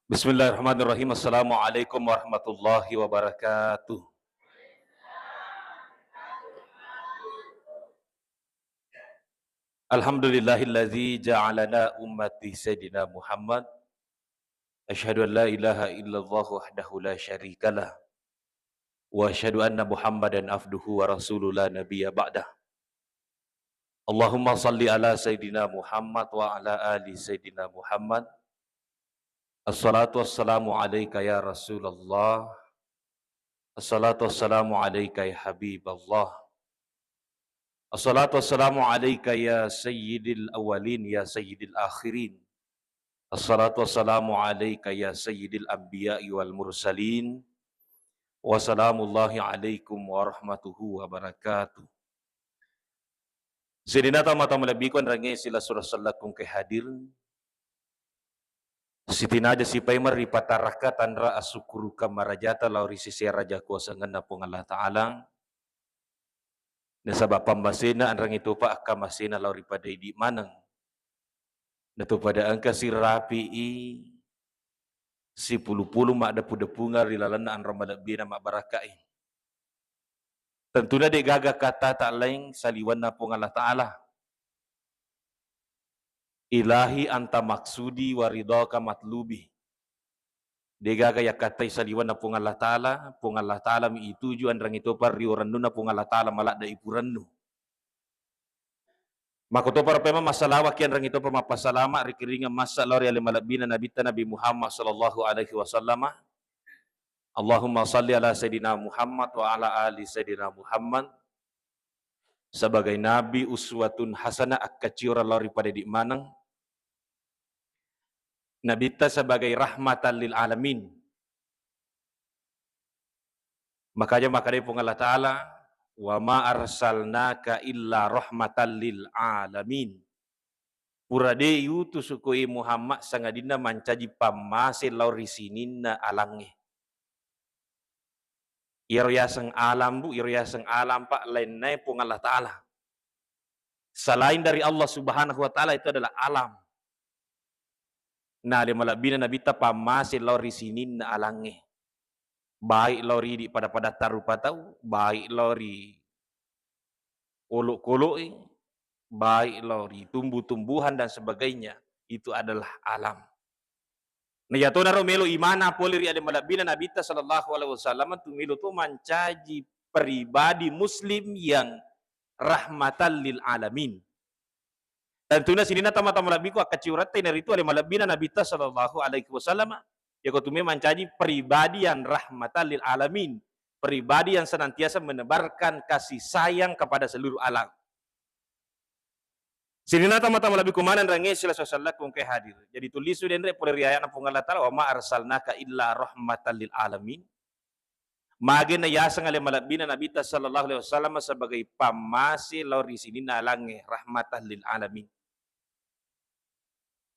Bismillahirrahmanirrahim. Assalamualaikum warahmatullahi wabarakatuh. Alhamdulillahilladzi ja'alana ummati Sayyidina Muhammad. Asyhadu an la ilaha illallah wahdahu la syarikalah. Wa asyhadu anna Muhammadan abduhu wa rasuluhu la nabiyya ba'dah. Allahumma salli ala Sayyidina Muhammad wa ala ali Sayyidina Muhammad. Assalatu wassalamu alayka ya Rasulullah. Assalatu wassalamu alayka ya Habiballah. Assalatu wassalamu alayka ya sayyidil awalin ya sayyidil akhirin. Assalatu wassalamu alayka ya sayyidil anbiya'i wal mursalin. Wassalamullahi alaikum warahmatuhu wabarakatuh. Sidina tamat-tamat labikon rangi sila surah salakung kay hadir. Sitinaja si paimar ripataraka tanra asukuru kamarajata lauri sisi raja kuasa ngana pong Allah Ta'ala. Nasabab pambasina anrang itu pa akamasina lauri pada di manang. Natu pada angka si rapi si pulu-pulu mak depu-depunga rilalana an ramadabina mak barakai. Tentunya de gaga kata tak lain saliwan na pong Allah Ta'ala. Ilahi anta maksudi waridaka matlubi. De gaga ya kata saliwan na pong Allah Ta'ala mi ituju anrang itu par riurandu na pong Allah Ta'ala malak da ipurandu. Makoto para pema masalawa kian rang itu pemapasalama rikiringa masa lori ale malabina Nabi Muhammad sallallahu alaihi wasallam. Allahumma salli ala Sayyidina Muhammad wa ala ali Sayyidina Muhammad. Sebagai Nabi uswatun hasanah akkaciora lori pada di manang. Nabi ta sebagai rahmatan lil alamin. Makanya pun Allah Ta'ala wa ma arsalnaka illa rahmatan lil alamin. Purade yutu sukui Muhammad sangadina mancaji pamase lori sinina alange. Iryasang alam bu, iryasang alam pak lainnya pun Allah Ta'ala. Selain dari Allah Subhanahu Wa Ta'ala itu adalah alam. Nah, di malabina Nabi ta pamase lori sinina alange. Baik lori di pada taru patau, baik lori olok-kolok, baik lori tumbuh-tumbuhan dan sebagainya, itu adalah alam. Nah ya tona romelo imana polir ada malabina Nabi sallallahu alaihi wasallam tu milo tu mancaji pribadi muslim yang rahmatan lil alamin. Dan tuna sinina tama-tama labiku akaciurat dari itu ada malabina Nabi sallallahu alaihi wasallam ya kau tume mancaji pribadi yang rahmatan lil alamin, pribadi yang senantiasa menebarkan kasih sayang kepada seluruh alam. Sinina tama-tama labi kumanan rangi sila sallallahu kung kay hadir. Jadi tulis den re por riaya na pong Allah Ta'ala wa ma arsalnaka illa rahmatan lil alamin. Magin na yasang ale malabina Nabi sallallahu alaihi wasallam sebagai pamasi lauri sinina lange rahmatan lil alamin.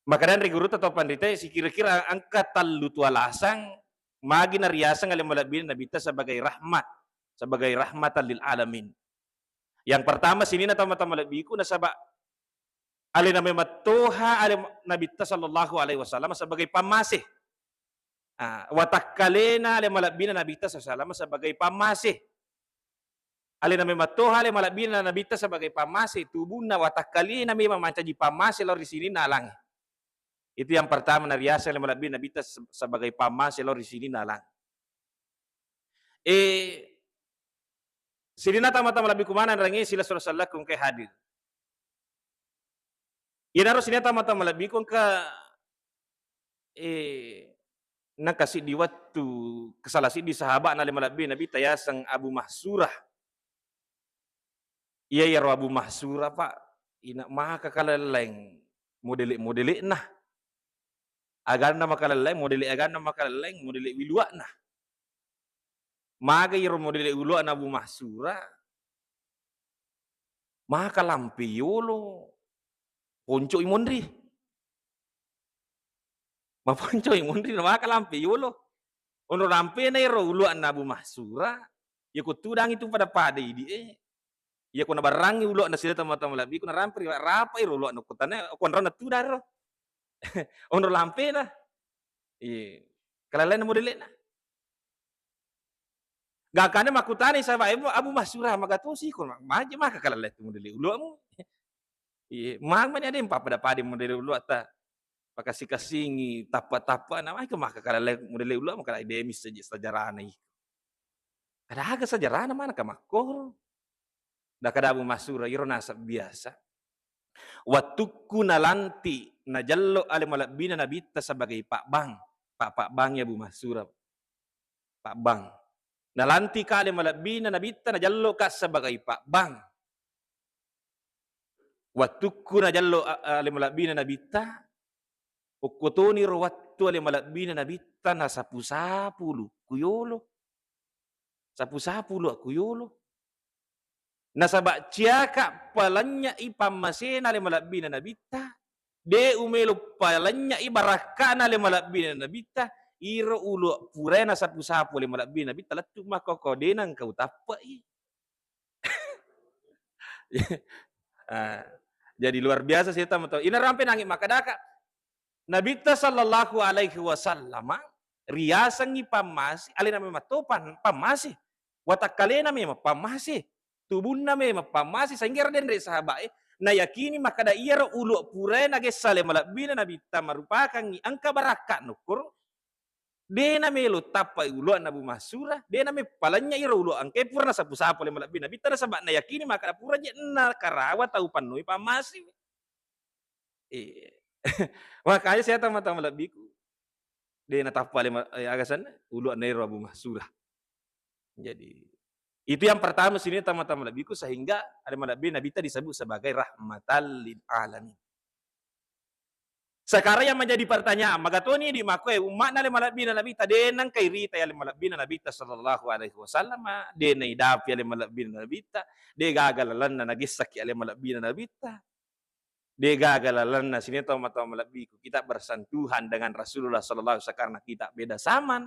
Maka dan rigurut atau pandita si kira-kira angka talutu alasang magin na riyasang ale malabina Nabi sebagai rahmat, sebagai rahmatan lil alamin. Yang pertama sinina tama-tama labiku na sabak alin na may matuha alin Nabi sallallahu alaihi wasallam sebagai pamasih. Watakkalena alin malabina Nabi sallallahu alaihi wasallam sebagai pamasih. Alin na may matuha alin malabina Nabi sebagai pamasih. Tubuna watakkalena may mamancaji pamasih lor di sini nalang. Itu yang pertama nariasa alin malabina Nabi sebagai pamasih lor di sini nalang. Sini na tama-tama labi kumana rangi sila sallallahu kung kay hadir. Yan harus ini tama-tama labi kung ka nakasi di waktu kesalasi di sahabat na limalabi Nabi tayasang Abu Mahsurah. Iya ya Abu Mahsurah pak ina maka kalaleng modeli nah. Agar na makalaleng modeli wilua nah. Maka ya modeli wilua na Abu Mahsurah. Maka lampiyolo ponco imondri. Maponco imondri na maka lampiyolo. Ono lampe na iro uluan na Abu Mahsurah. Ya ko tudang itu pada ini. Ya ko na barangi ulo na sila tama-tama labi ko na rampi rapa iro ulo na kutane ko na tudar. Ono lampe na. Iya. Kalalain model na. Gakana makutani sa abu masura magatusi ko maja maka kalala tu model ulo mo. Iya, man ada yang papada model ulo ata pakasih-kasingi tapa-tapa na ay maka kalala model ulo mo kalai demis sejarah na. Ada aga sejarah na mana kamakor. Da kada abu masura iro nasa biasa. Watukku nalanti na jallo ale malabina nabita sebagai Pak Bang. Pak Bang ya Bu Masura. Pak Bang. Nalanti ka ale malabina nabita na jallo ka sebagai Pak Bang. Watukku na jallo ale malabina nabita. Ukutoni rawattu ale malabina nabita na sapu-sapu lu kuyolo. Sapu-sapu lu kuyolo. Nasabak ciaka palanya ipamasena le malabina nabita de umelo palanya ibarakana le malabina nabita iro ulo purena sapu-sapu le malabina nabita latu makoko denang kau tapai. Jadi luar biasa sih tamu tahu. Ina rampe nangis makadaka nabita sallallahu alaihi wasallam riasang ipamasi alina mematopan pamasi watakalena memang pamasi tubunna memang pamasi sehingga den dari sahabat na yakini maka da iya ulo purena gesale malabina nabita merupakan angka barakat nukur dena melo tapa ulo nabu masura dena me palanya ira ulo angke purna sapu-sapu le malabina nabita na sahabat na yakini maka da pura je na karawa tau panui pamasi. Makanya saya tamat malabiku dena tapa le agasan ulo na ira abu masura. Jadi itu yang pertama sini tamat-tamat nabiku sehingga ada nabi nabita disebut sebagai rahmatan lil alamin. Sekarang yang menjadi pertanyaan, magatoni di makwe umat na nabi nabita denang kairita ya nabi nabita sallallahu alaihi wasallam dena idapi ya nabi nabita de gagalalan na nagisak ya nabi nabita de gagalalan na sini tamat-tamat nabiku kita bersentuhan dengan Rasulullah sallallahu alaihi wasallam karena kita beda zaman.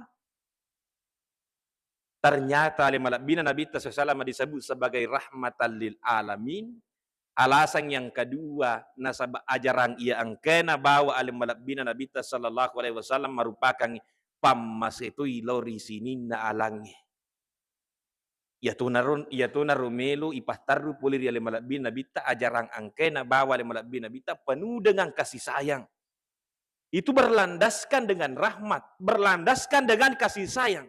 Ternyata malabina Nabi SAW disebut sebagai rahmatan lil alamin. Alasan yang kedua, nasab ajaran ia angkena bawa malabina Nabi sallallahu alaihi wasallam merupakan pammasetui lori sininna alangi. Ya tuna rumelu ipahtaru pulir ya malabina Nabi ajaran angkena bawa malabina Nabi penuh dengan kasih sayang. Itu berlandaskan dengan rahmat, berlandaskan dengan kasih sayang.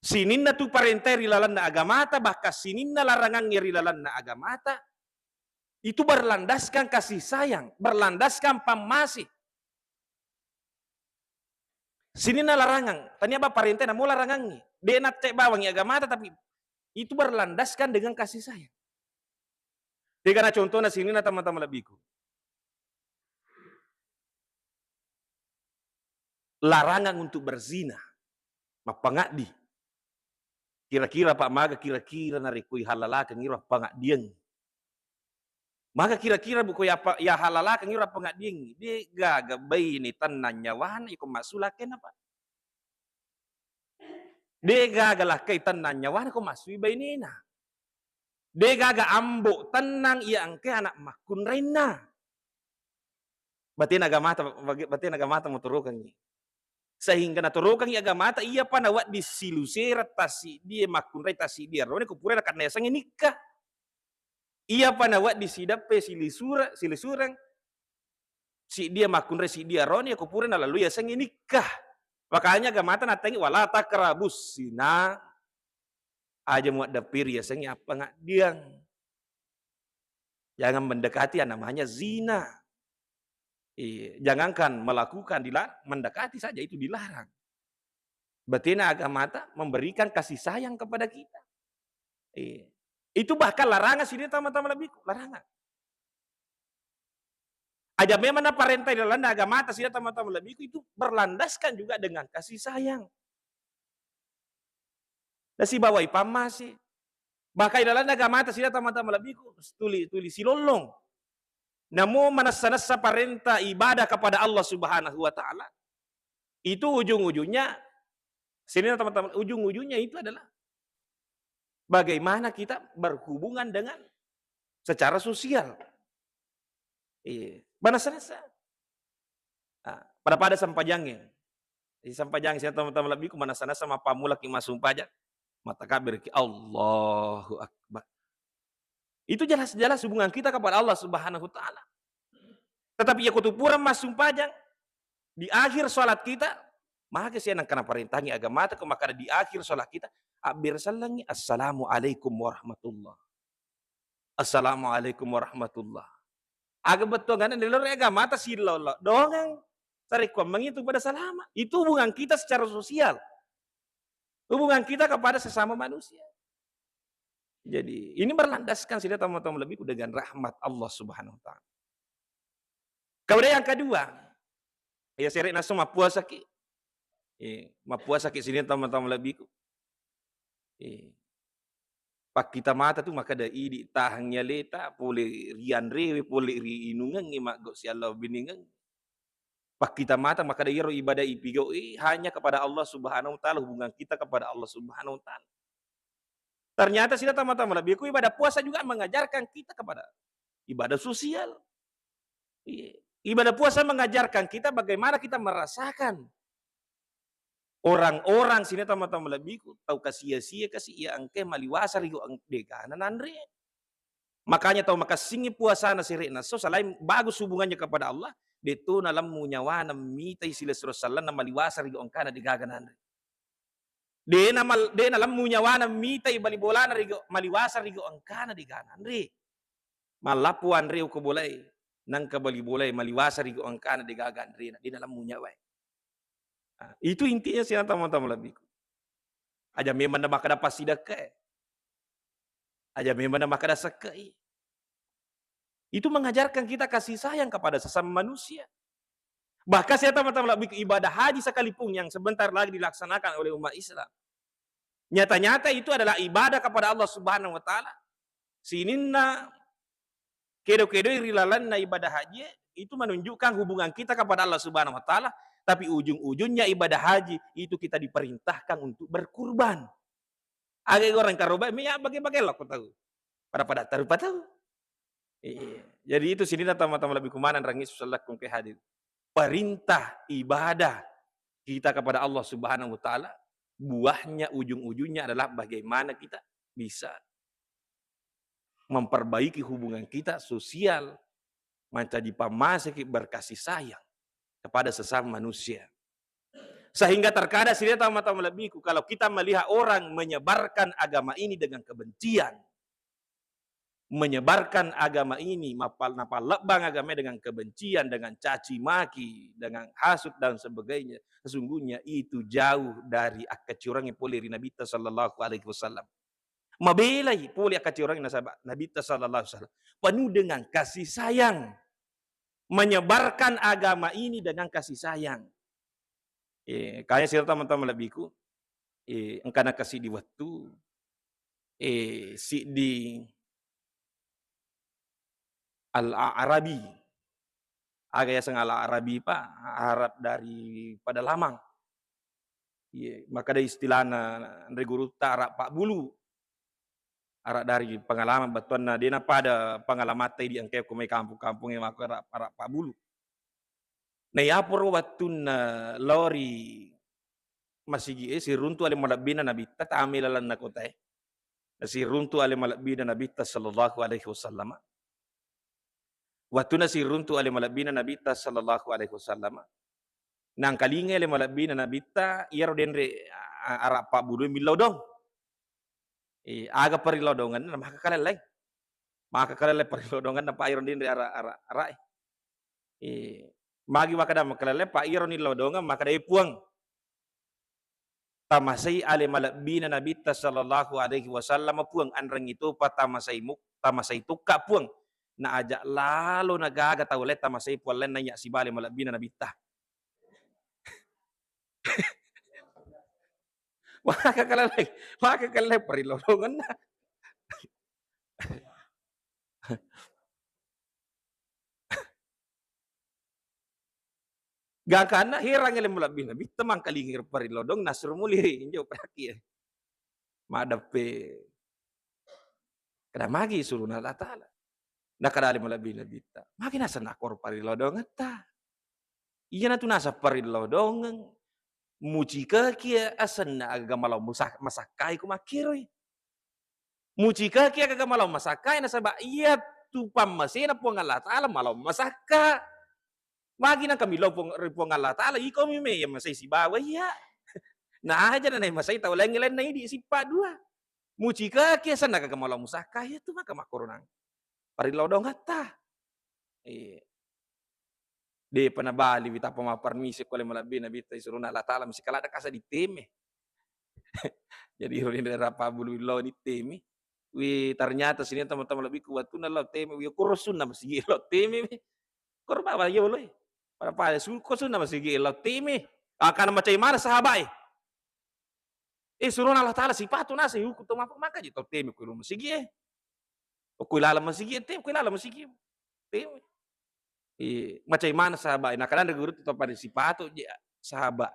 Sininna tu parente rilalan na agamata, bahkan sininna larangan rilalan na agamata, itu berlandaskan kasih sayang, berlandaskan pamasi. Sininna larangan, tanya apa parente na mau larangan ni, dia nak cek bawang agamata, tapi itu berlandaskan dengan kasih sayang. Dia na contohnya sininna teman-teman lebiku. Larangan untuk berzina, mapangadi. Kira-kira Pak Maga kira-kira narikui halalakan ngira pangadiang. Maka kira-kira buku ya halalakan ngira pangadiang. Dia gagabay ni tanan nyawan iko masulaken apa? Dia gagalakay tanan nyawan iko masui nina. Dia gaga ambo tanang iya angke anak makun rena. Batin agamata moturukan ni. Sehingga naturukan yang agamata iya pa nawat di silusera tasi dia makunrai tasi dia rone kupure na karena sang nikah iya pa nawat di sidape silisuran si dia makunrai si dia rone kupure na lalu ya sang nikah makanya agamata natangi wala takrabus sina aja muat dapir ya sang apa ngak diang jangan mendekati yang namanya zina. Jangankan melakukan mendekati saja itu dilarang. Betina agamata memberikan kasih sayang kepada kita. Itu bahkan larangan sini teman-teman lebih larangan. Aja memang parentai dalam agamata sini teman-teman lebih itu berlandaskan juga dengan kasih sayang. Nasi bawai pamasi. Bahkan dalam agamata sini teman-teman lebih tuli silolong. Namun manasa-nasa parenta ibadah kepada Allah Subhanahu wa taala. Itu ujung-ujungnya sini teman-teman ujung-ujungnya itu adalah bagaimana kita berhubungan dengan secara sosial. Manasa-nasa. pada sampajangnya. Di sampajang saya teman-teman lebih ku mana sana sama pamula ki masuk pajak. Mata kabir ki Allahu Akbar. Itu jelas-jelas hubungan kita kepada Allah Subhanahu wa taala. Tetapi ya kutupuran masuk pajak di akhir sholat kita, maka saya nak kena perintahi agama itu maka di akhir sholat kita abir salangi assalamualaikum warahmatullah. Assalamualaikum warahmatullah. Aga betul kan di luar agama ta silolo. Dongang tarik mengitu pada salama. Itu hubungan kita secara sosial. Hubungan kita kepada sesama manusia. Jadi ini berlandaskan sila teman-teman lebih dengan rahmat Allah Subhanahu wa taala. Kemudian yang kedua, ya sering nasu mapuasa ki. Mapuasa ki sini teman-teman lebih ku. Pak kita mata tu maka da idi tahangnya leta pole rian rewe pole ri inungan mak go si Allah biningan. Pak kita mata maka da iro ibadah ipigo hanya kepada Allah Subhanahu wa taala, hubungan kita kepada Allah Subhanahu wa taala. Ternyata sila teman-teman lebih ku ibadah puasa juga mengajarkan kita kepada ibadah sosial. Ibadah puasa mengajarkan kita bagaimana kita merasakan orang-orang sini teman-teman lebih ku tahu kasih-sia kasih ia angke maliwasa rigo ang deganan andre. Makanya tahu maka singi puasa na sirena so selain bagus hubungannya kepada Allah, deto nalam munyawa na mitai sila Rasulullah na maliwasa rigo ang kana deganan andre. De nalam munyawa na mitai balibola na rigo maliwasa rigo ang kana deganan andre. Malapu andre ko bolay nang kabalibolay maliwasa rigo ang kana degagan andre di nalam munyawa. Itu intinya sih teman-teman lebih. Aja memang na makada pasidaka. Aja memang na makada sakai. Itu mengajarkan kita kasih sayang kepada sesama manusia. Bahkan saya teman-teman lebih ibadah haji sekalipun yang sebentar lagi dilaksanakan oleh umat Islam. Nyata-nyata itu adalah ibadah kepada Allah Subhanahu wa taala. Sininna kedo-kedo rilalan na ibadah haji itu menunjukkan hubungan kita kepada Allah Subhanahu wa taala. Tapi ujung-ujungnya ibadah haji itu kita diperintahkan untuk berkurban. Ada orang karoba, ya bagai-bagai lah aku tahu. Pada taruh tahu. Jadi itu sini teman-teman lebih kumanan rangis salakum ke hadir. Perintah ibadah kita kepada Allah Subhanahu wa taala, buahnya ujung-ujungnya adalah bagaimana kita bisa memperbaiki hubungan kita sosial, menjadi pamasik berkasih sayang kepada sesama manusia. Sehingga terkadang sini teman-teman lebihku kalau kita melihat orang menyebarkan agama ini dengan kebencian, menyebarkan agama ini napal lebang agama dengan kebencian, dengan caci maki, dengan hasut dan sebagainya, sesungguhnya itu jauh dari akacurangi poli Nabi sallallahu alaihi wasallam. Mabelai poli akacurangi Nabi sallallahu alaihi wasallam penuh dengan kasih sayang, menyebarkan agama ini dengan kasih sayang. Kaya sila teman-teman lebihku, engkau nak kasih di waktu, si di Al-Arabi, agak yang Al-Arabi pak, Arab dari pada lamang. Maka ada istilah dari guru Arab Pak Bulu, Arab dari pengalaman batuan dia pada pengalaman tadi yang kayak kumai kampung-kampung yang aku Arab Pak Bulu. Nah ya poro waktu lori masih si runtu ale malabina nabi ta amilalan na kota si runtu ale malabina nabi sallallahu alaihi wasallam. Waktu na si runtu ale malabina nabi sallallahu alaihi wasallam. Nang kalinga ale malabina nabi ta iyaro denre Arab Pak Bulu milaw dong. Aga parilodongan na makakalalay. Makakalalay parilodongan na pa iron denre ara. Magi makada makalale pa iro ni lodonga makada ipuang tamasay ale malabina nabi sallallahu alaihi wasallam puang anrang itu pa tamasay tukka puang na aja lalo nagaga tawle tamasay pualen nanya si bale malabina nabi ta makakalalay parilodongan na gakana hirang ele mulabina bitta mang kalingir parilodong nasur muli injo praki madape kada magi suruna Allah taala nakadali mulabina bitta magi nasan akor parilodong ta Iya na tu nasa parillo dongeng. Muci ka kia asan na aga malaw masakai ko makiroy. Muci ka kia aga malaw masakai na saba iya tu pamasena po ng Allah Ta'ala malaw masaka. Magi na kami lo po ng Allah Ta'ala ikaw mi may masay si bawa iya. Na aja na masay tau lain na hindi si dua. Muci ka kia asan na aga malaw masakai itu maka makurunang. Parillo dong hatta. De panabali bita pamaparmisi ko le malabi na bita isuro na Allah Ta'ala misi kalada kasa di teme. Jadi rin daerah pabulu lo ni teme. Wi ternyata sini teman-teman lebih kuat tuh lo teme wi kurusun na masigi lo teme. Kurba ba yo lo. Para pa su kurusun na masigi lo teme. Akan macam mana sahabai. Suruh Allah Ta'ala sifatu nasa hukum to maka jito teme ko masigi eh. O kuilala masigi teme kuilala masigi. Teme. Macam mana sahabat na kadang guru tu pada sipatu je sahabat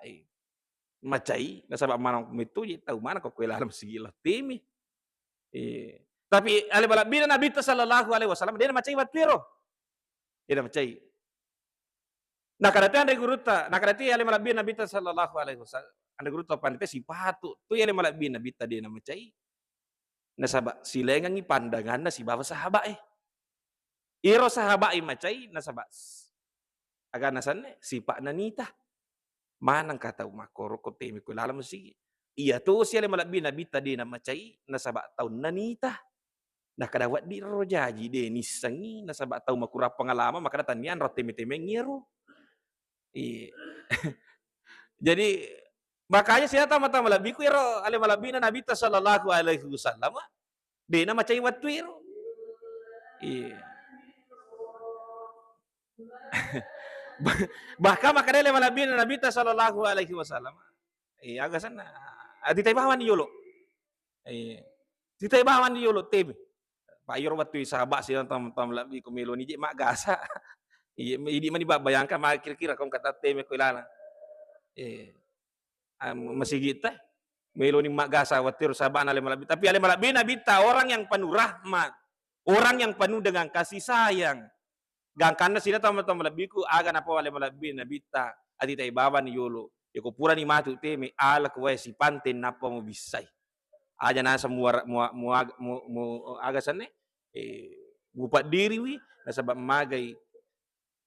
macai na sahabat mana itu je tahu mana kau kuela alam segila timi tapi ale bala bila Nabi sallallahu alaihi wasallam dia macai watiro dia macai na kadang ada guru ta na kadang ale bala bila Nabi sallallahu alaihi wasallam ada guru tu pada sipatu tu ale bala bila Nabi dia na macai na sahabat silengan ni pandangan na si bawa sahabat iro sahabat macai na sahabat aga nasanne sipa nanita manang kata makoro ko temi ko lalam sige iya to siya le malabi na bita de na macai na saba taw nanita na kadawat di ro jaji de ni sangi na saba taw makura pengalaman maka tanian ro temi-temi ngiro jadi makanya siya tama malabi ko iro ale malabi na nabita sallallahu alaihi wasallam de na macai watu iro bahkan makadele malabi na Nabi sallallahu alaihi wasallam aga sana di tay bawan yolo di tay bawan yolo tebe pa yor watu sahabat sila tam labi kumelo ni mak gasa idi man bayangkan mak kira-kira kung kata teme ko ilala masigi teh melo ni mak gasa watir sahabat ale malabi tapi ale malabi Nabi orang yang penuh rahmat orang yang penuh dengan kasih sayang gangkana sila tama-tama labiku aga na po wale malabi na bita ati tay baba ni yolo yoko pura ni matu teme ala ko si panten na po mo bisay aja na sa aga sanne bupat diri wi na sabab magay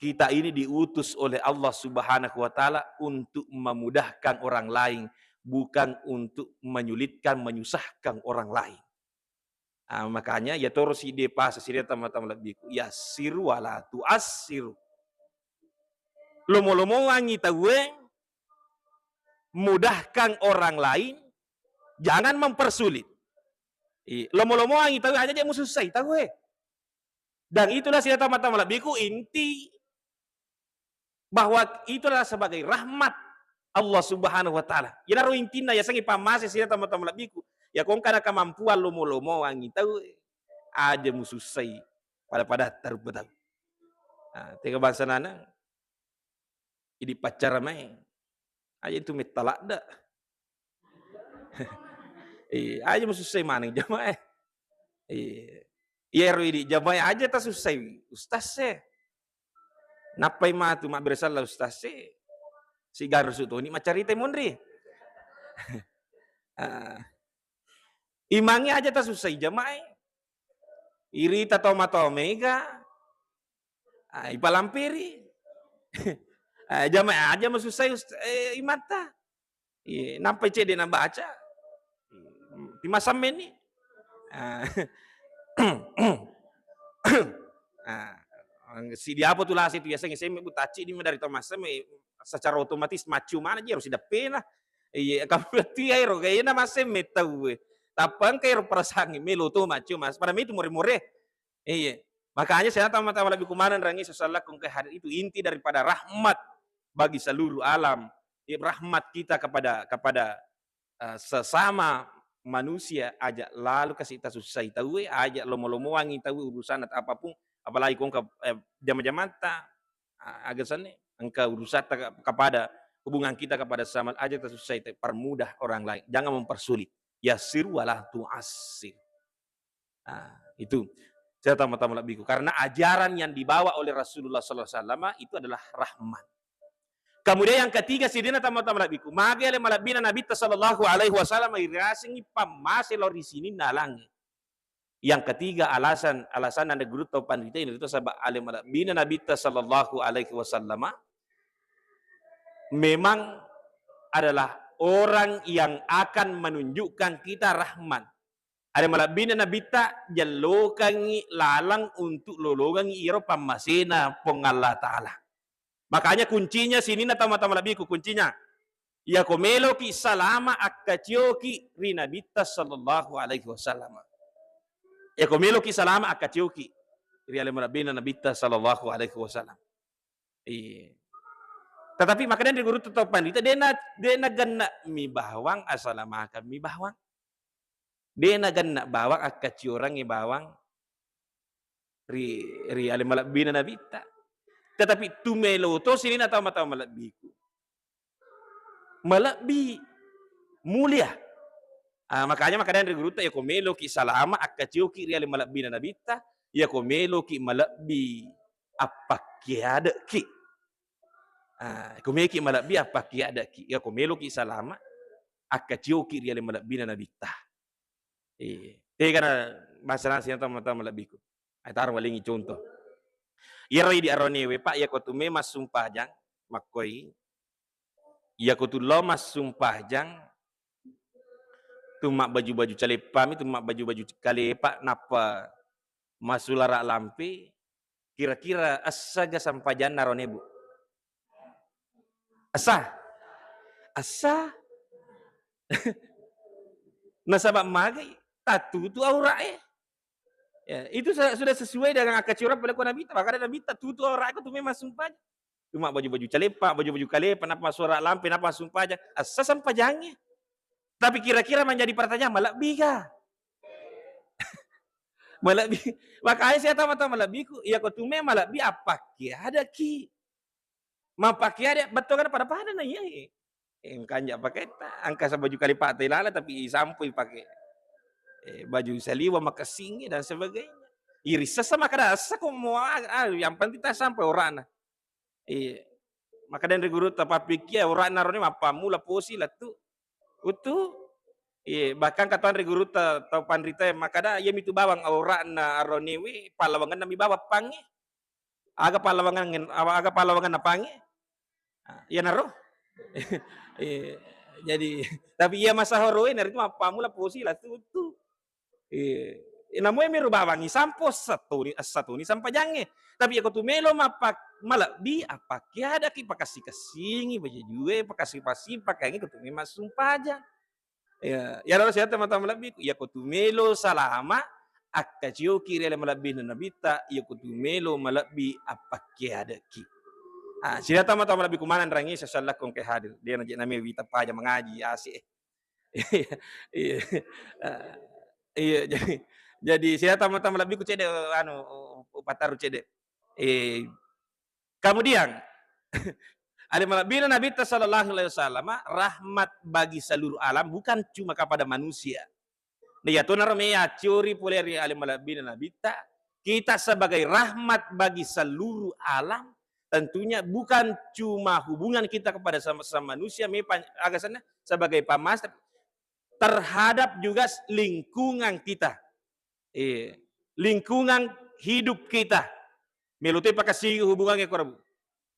kita ini diutus oleh Allah Subhanahu wa taala untuk memudahkan orang lain bukan untuk menyulitkan menyusahkan orang lain. Makanya ya terus ide pas sira tama-tama lebih ya siru wala tu asiru lomo-lomo wangi tawe mudahkan orang lain jangan mempersulit lomo-lomo wangi tawe aja dia musuh selesai tawe dan itulah sira tama-tama lebih inti bahwa itulah sebagai rahmat Allah Subhanahu wa taala ya ro intina ya sangi pamase sira tama-tama lebih ya kung kana kemampuan lomo-lomo wangi tahu aja musuh say pada terbetal. Tiga bangsa nana ini pacar mai aja itu metalak dah. Aja musuh say mana jamaah. Iya ini jamaah aja tak susah ustaz se. Napai matu mak bersalah ustaz se. Si garus itu ini macari temondri. Imangnya aja tak susah jamaah. Iri tato mega. Ipalampiri. Jamaah aja masusay imata. Nampai cede na baca. Timasamen ni. Si dia apa tulah situ ya saya butaci di dari Thomas secara otomatis macu mana dia harus pena. Kamu berarti aero kayaknya masih tahu. Tapang kayak perasaan melo tuh macu mas. Pada itu more-more. Makanya saya tama-tama lebih kumanan rangi sesalah kung hari itu inti daripada rahmat bagi seluruh alam. Rahmat kita kepada sesama manusia aja lalu kasih kita susah tahu aja lomo-lomo wangi tahu urusan atau apapun apalagi kung jam-jam mata agak sana engkau urusan kepada hubungan kita kepada sesama aja kita susah permudah orang lain jangan mempersulit. Yasir walah tu'assir. Itu saya tama-tama lebihku karena ajaran yang dibawa oleh Rasulullah SAW itu adalah rahmat. Kemudian yang ketiga sidina tamu-tamu labiku. Mage ale malabina Nabi sallallahu alaihi wasallam irasingi pamase lori sini nalang. Yang ketiga alasan ada guru atau panitia ini itu sabab ale malabina Nabi sallallahu alaihi wasallam memang adalah orang yang akan menunjukkan kita rahmat. Ada malabina Nabi jalokangi lalang untuk lologangi iro pamasena pong Allah Ta'ala. Makanya kuncinya sini na tama-tama labiku kuncinya. Ya komelo ki salama akatioki rinabita sallallahu alaihi wasallam. Ya komelo ki salama akatioki rinabina nabita sallallahu alaihi wasallam. Tetapi makanya di guru tetap pandita dia na ganna mi bawang asalamakan mi bawang. Dia na ganna bawang akatiorang mi bawang ri alimalabina nabita. Tetapi tumelo to sini na tama malabiku. Malabi mulia. Makanya dari guru ya komelo ki salama akacio ki real malabi na nabita ya komelo ki malabi apa kiada ki. Komelo ki malabi apa kiada ki ya komelo ki salama akacio ki real malabi na nabita. Karena masalah sini tama malabiku. Atar walingi contoh. Irai di aronewe pak ya kotume mas sumpahjang makoi ya kotulo mas sumpahjang tumak baju-baju calepami tumak baju-baju kalepa napa masulara lampe kira-kira asa ga sampajan naronebu asa nasabab magai tatu tu aurae. Ya, itu sudah sesuai dengan akad curang pada Nabi. Maka Nabi tutu orang aku tuh memang sumpah. Cuma baju-baju calepa, baju-baju kalepa, napa suara lampe, napa sumpah aja. Asa sampajangnya. Tapi kira-kira menjadi pertanyaan malakbi kah? Malakbi. Makanya saya tahu malakbiku. Ya kau tuh memang malakbi apa kiada ki? Mampak kiada betul kan pada na iya. Engkanya pakai angka baju kalepa telala tapi sampui pakai. Baju saliwa makasingi dan sebagainya. Iris sama kada asa kok mau yang penting tak sampai orang. Maka dari guru tapa pikir orang narone apa mula posi lah tu. Utu. Bahkan kata dari guru tau pandrita maka dah ia mitu bawang orang na aronewi palawangan nami bawa pangi. Aga palawangan na pangi. Ya naro. Jadi tapi ia masa horoe nari itu apa mula posi lah tu. Namoy meru bawangi sampos satu ni sampai jange. Tapi aku tu melo mapak malabi apa kiada ki pakasi kasingi baje juwe pakasi pasi pakai aku tu memang sumpah aja. Ya lalu saya teman-teman malabi ya aku tu melo salama akacio kiri le malabi na nabita ya aku tu melo malabi apa kiada ki. Sila teman-teman malabi kumana rangi sasalak kong ke hadir. Dia najik nami wita paja mengaji asik. Iya jadi saya tamu-tamu lebih ku cede pataru cede. Kemudian ada malabina Nabi sallallahu alaihi wasallam rahmat bagi seluruh alam bukan cuma kepada manusia. Dia tu narame ya curi poleri alim malabina Nabi kita sebagai rahmat bagi seluruh alam tentunya bukan cuma hubungan kita kepada sama manusia agak sana sebagai pamas terhadap juga lingkungan kita. Lingkungan hidup kita. Melutai pakasing hubungannya kurabu.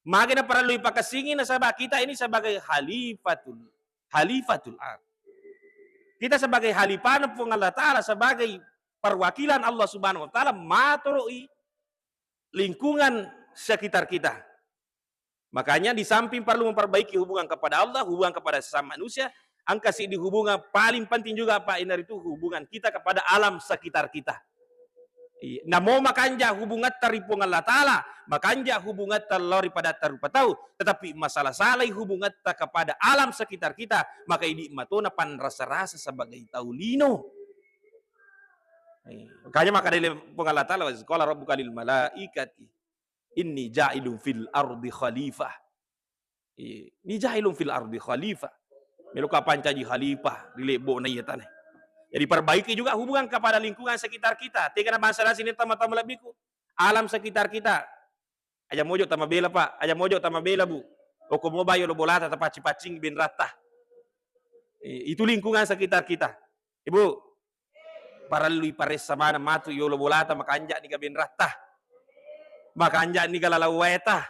Magina perlu ipakasingin na sabah kita ini sebagai halifatul ard. Kita sebagai halifahan pun Allah Ta'ala sebagai perwakilan Allah Subhanahu wa Ta'ala maturui lingkungan sekitar kita. Makanya di samping perlu memperbaiki hubungan kepada Allah, hubungan kepada sesama manusia, angka di hubungan paling penting juga Pak Inar itu hubungan kita kepada alam sekitar kita. Namo makanja hubungan taripung Allah Ta'ala, makanja hubungan terlori pada tarupa tahu, tetapi masalah salah hubungan kepada alam sekitar kita, maka ini matona pan rasa-rasa sebagai taulino. Makanya maka dari Allah Ta'ala wa qala rabbuka lil malaikati inni ja'ilun fil ardi khalifah. Ini ja'ilun fil ardi khalifah. Meluka pancaji khalifah di lebo na iya tanah. Jadi perbaiki juga hubungan kepada lingkungan sekitar kita. Tiga masalah sini tama-tama lebiku. Alam sekitar kita. Aja mojo tama bela Pak, aja mojo tama bela Bu. O komo bayo lo bolata ta paci-pacing bin rata. Itu lingkungan sekitar kita. Ibu, para lui pares sama matu yo lo bolata makanja ni bin rata. Makanja ni galalaweta.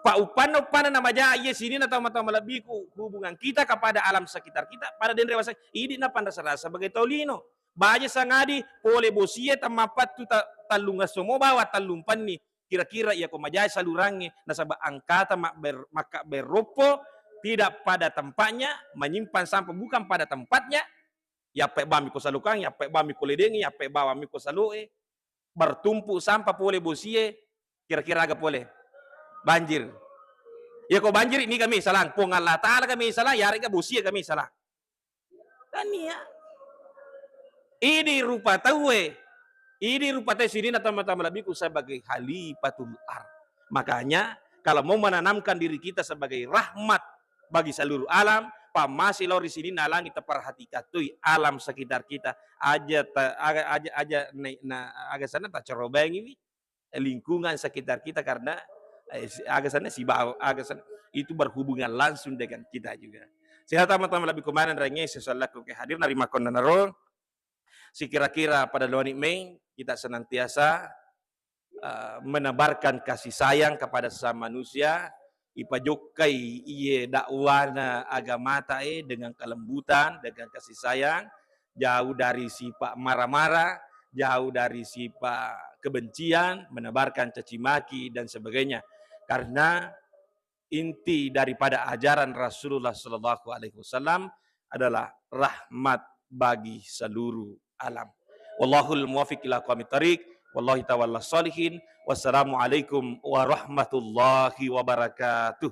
Paupan-upan na maja iya sini na tama-tama lebih hubungan kita kepada alam sekitar kita pada den rewasa ini na pandasara sebagai taulino baja sangadi pole bosie tamapat tu talunga somo bawa talumpan ni kira-kira ia ko maja salurangi na saba angkata maka beropo tidak pada tempatnya menyimpan sampah bukan pada tempatnya ya pe bami ko salukang ya pe bami ko ledengi ya pe bami ko salue bertumpuk sampah pole bosie kira-kira agak pole banjir. Ya kok banjir ini kami salah. Pong Allah Ta'ala kami salah. Yari ka busia kami salah. Dan ya. Ini rupa tahu Ini rupa tahu sini na tama-tama lebih ku sebagai khalifatul ar. Makanya kalau mau menanamkan diri kita sebagai rahmat bagi seluruh alam, pamasi lor di sini nalangi terperhatikan tuh alam sekitar kita. Aja agak sana tak cerobeng ini lingkungan sekitar kita karena agak sana si bawah agak sana itu berhubungan langsung dengan kita juga. Sehat teman-teman lebih kemarin rengnya sesuatu ke hadir dari makon dan narol. Si kira-kira pada Loni Mei kita senantiasa menebarkan kasih sayang kepada sesama manusia. Ipajokai iye dakwana agama tae dengan kelembutan, dengan kasih sayang, jauh dari sifat marah-marah, jauh dari sifat kebencian, menebarkan caci maki dan sebagainya. Karena inti daripada ajaran Rasulullah Sallallahu Alaihi Wasallam adalah rahmat bagi seluruh alam. Wallahul muwaffiq ila aqwamit thariq. Wallahi tawalla sholihin. Wassalamualaikum warahmatullahi wabarakatuh.